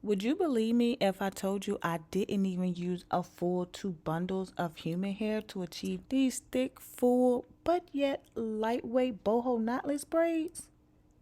Would you believe me if I told you I didn't even use a full 2 bundles of human hair to achieve these thick, full, but yet lightweight boho knotless braids?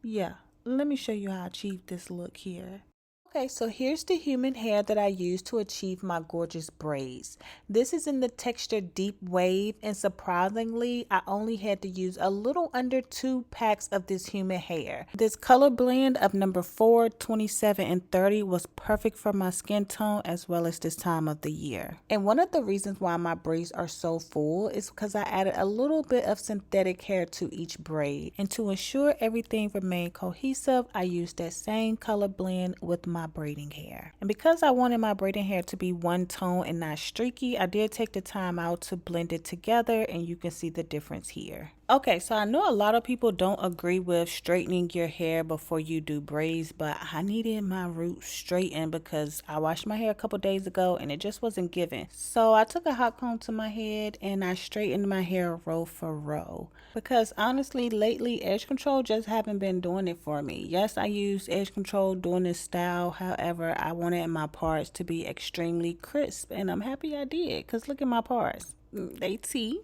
Yeah, let me show you how I achieved this look here. Okay, so here's the human hair that I used to achieve my gorgeous braids. This is in the texture deep wave, and surprisingly, I only had to use a little under 2 packs of this human hair. This color blend of number 4, 27, and 30 was perfect for my skin tone as well as this time of the year. And one of the reasons why my braids are so full is because I added a little bit of synthetic hair to each braid. And to ensure everything remained cohesive, I used that same color blend with my braiding hair. And because I wanted my braiding hair to be one tone and not streaky, I did take the time out to blend it together, and you can see the difference here. Okay, so I know a lot of people don't agree with straightening your hair before you do braids, but I needed my roots straightened because I washed my hair a couple days ago and it just wasn't giving. So I took a hot comb to my head and I straightened my hair row for row. Because honestly, lately edge control just haven't been doing it for me. Yes, I use edge control doing this style. However, I wanted my parts to be extremely crisp, and I'm happy I did because look at my parts. They tea.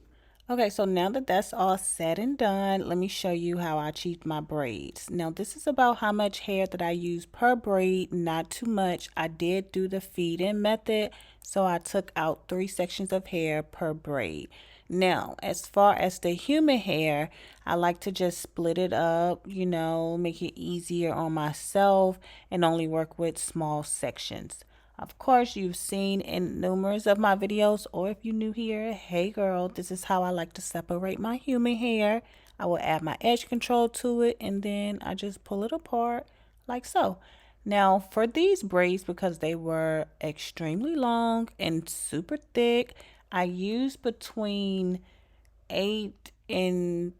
Okay, so now that that's all said and done, let me show you how I achieved my braids. Now, this is about how much hair that I use per braid, not too much. I did do the feed-in method, so I took out 3 sections of hair per braid. Now, as far as the human hair, I like to just split it up, make it easier on myself and only work with small sections. Of course, you've seen in numerous of my videos, or if you're new here, hey girl, this is how I like to separate my human hair. I will add my edge control to it, and then I just pull it apart like so. Now, for these braids, because they were extremely long and super thick, I used between 8 and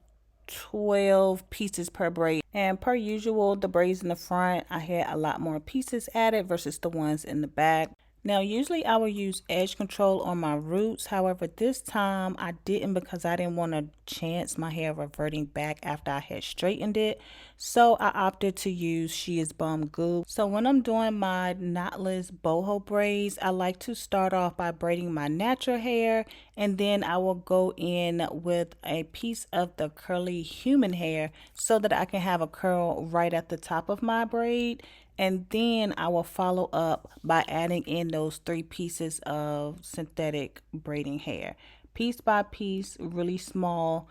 12 pieces per braid, and per usual, the braids in the front I had a lot more pieces added versus the ones in the back. Now, usually I will use edge control on my roots. However, this time I didn't because I didn't want to chance my hair reverting back after I had straightened it. So I opted to use She Is Bum Goo. So when I'm doing my knotless boho braids, I like to start off by braiding my natural hair, and then I will go in with a piece of the curly human hair so that I can have a curl right at the top of my braid. And then I will follow up by adding in those 3 pieces of synthetic braiding hair, piece by piece, really small.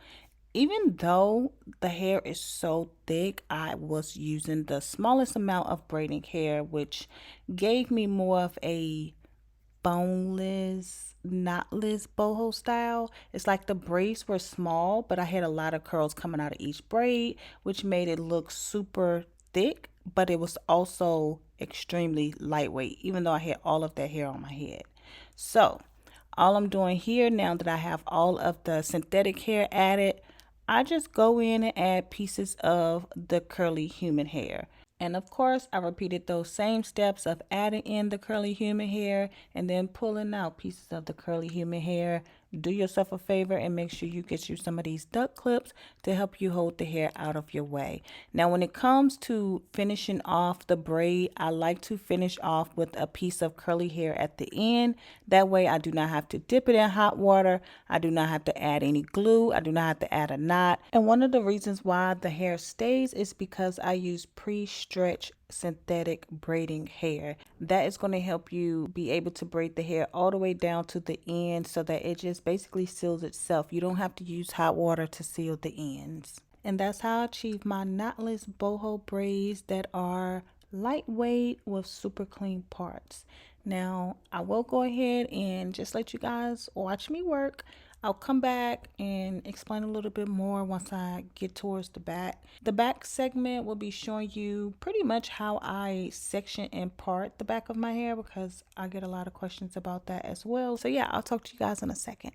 Even though the hair is so thick, I was using the smallest amount of braiding hair, which gave me more of a boneless, knotless boho style. It's like the braids were small, but I had a lot of curls coming out of each braid, which made it look super thick, but it was also extremely lightweight, even though I had all of that hair on my head. So all I'm doing here, now that I have all of the synthetic hair added, I just go in and add pieces of the curly human hair. And of course, I repeated those same steps of adding in the curly human hair and then pulling out pieces of the curly human hair. Do yourself a favor and make sure you get you some of these duck clips to help you hold the hair out of your way. Now, when it comes to finishing off the braid, I like to finish off with a piece of curly hair at the end. That way I do not have to dip it in hot water. I do not have to add any glue. I do not have to add a knot. And one of the reasons why the hair stays is because I use pre-stretch synthetic braiding hair. That is going to help you be able to braid the hair all the way down to the end so that it just basically seals itself. You don't have to use hot water to seal the ends. And that's how I achieve my knotless boho braids that are lightweight with super clean parts. Now, I will go ahead and just let you guys watch me work. I'll come back and explain a little bit more once I get towards the back. The back segment will be showing you pretty much how I section and part the back of my hair, because I get a lot of questions about that as well. So yeah, I'll talk to you guys in a second.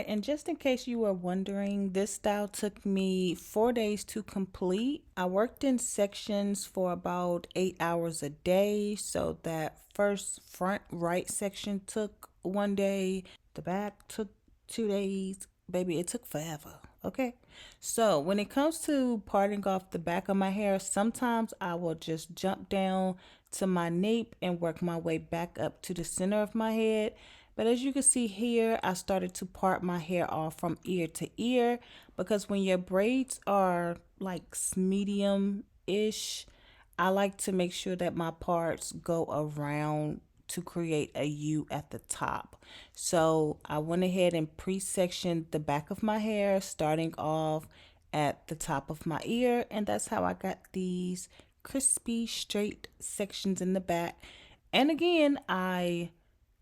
right, and just in case you were wondering, this style took me 4 days to complete. I worked in sections for about 8 hours a day. So that first front right section took 1 day, the back took 2 days. Baby, it took forever. Okay. So when it comes to parting off the back of my hair, sometimes I will just jump down to my nape and work my way back up to the center of my head. But as you can see here, I started to part my hair off from ear to ear because when your braids are like medium-ish, I like to make sure that my parts go around to create a U at the top. So I went ahead and pre-sectioned the back of my hair, starting off at the top of my ear, and that's how I got these crispy straight sections in the back. And again, I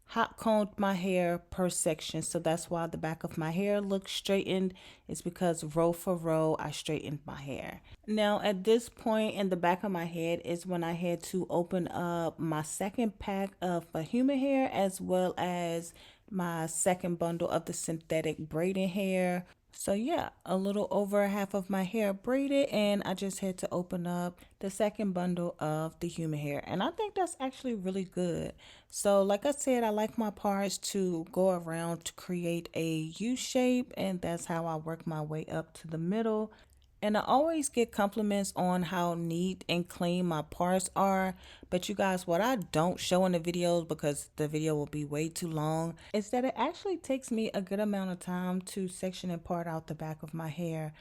hot combed my hair per section, so that's why the back of my hair looks straightened. It's because row for row I straightened my hair. Now at this point in the back of my head is when I had to open up my second pack of human hair, as well as my second bundle of the synthetic braiding hair. So yeah, a little over half of my hair braided, and I just had to open up the second bundle of the human hair. And I think that's actually really good. So like I said, I like my parts to go around to create a U shape, and that's how I work my way up to the middle. And I always get compliments on how neat and clean my parts are. But you guys, what I don't show in the videos, because the video will be way too long, is that it actually takes me a good amount of time to section and part out the back of my hair.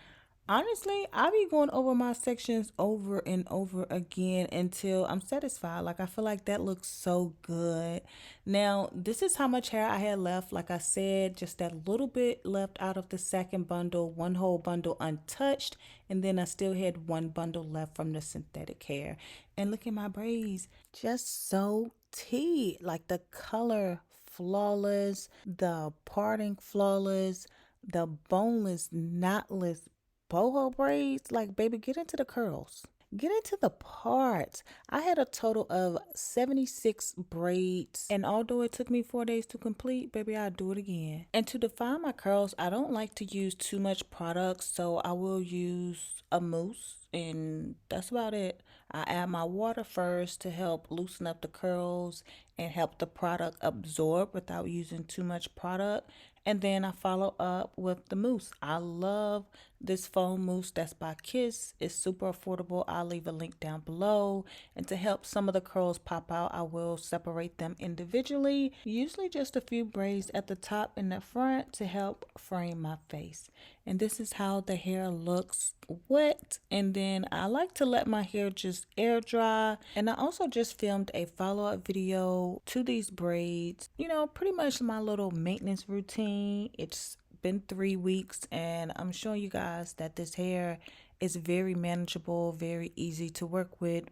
Honestly, I be going over my sections over and over again until I'm satisfied. Like, I feel like that looks so good. Now, this is how much hair I had left. Like I said, just that little bit left out of the second bundle, one whole bundle untouched. And then I still had one bundle left from the synthetic hair. And look at my braids, just so tea. Like the color flawless, the parting flawless, the boneless, knotless boho braids. Like, baby, get into the curls, get into the parts. I had a total of 76 braids, and although it took me 4 days to complete, baby, I'll do it again. And to define my curls, I don't like to use too much product, so I will use a mousse, and that's about it. I add my water first to help loosen up the curls and help the product absorb without using too much product. And then I follow up with the mousse. I love this foam mousse that's by Kiss. It's super affordable. I'll leave a link down below. And to help some of the curls pop out, I will separate them individually. Usually just a few braids at the top and the front to help frame my face. And this is how the hair looks wet. And then I like to let my hair just air dry. And I also just filmed a follow-up video to these braids. You know, pretty much my little maintenance routine. It's been 3 weeks, and I'm showing you guys that this hair is very manageable, very easy to work with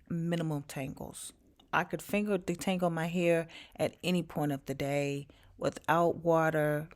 minimum tangles. I could finger detangle my hair at any point of the day without water,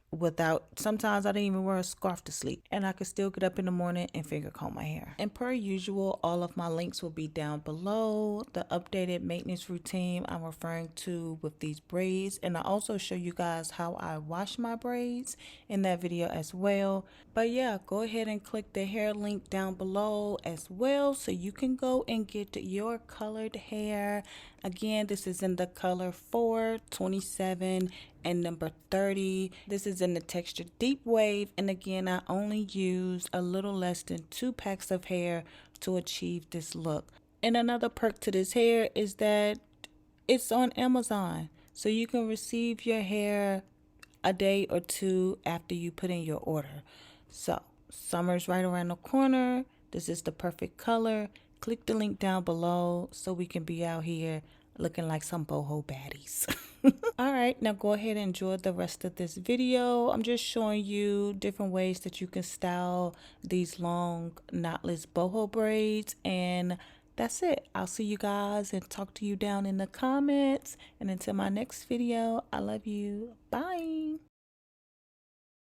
sometimes I didn't even wear a scarf to sleep, and I could still get up in the morning and finger comb my hair. And per usual, all of my links will be down below. The updated maintenance routine I'm referring to with these braids, and I also show you guys how I wash my braids in that video as well. But yeah, go ahead and click the hair link down below as well, so you can go and get your colored hair. Again, this is in the color 427 and number 30. This is in the texture deep wave, and again, I only use a little less than 2 packs of hair to achieve this look. And another perk to this hair is that it's on Amazon, so you can receive your hair a day or two after you put in your order. So summer's right around the corner. This is the perfect color. Click the link down below so we can be out here looking like some boho baddies. All right, now go ahead and enjoy the rest of this video. I'm just showing you different ways that you can style these long knotless boho braids, and that's it. I'll see you guys and talk to you down in the comments. And until my next video, I love you. Bye.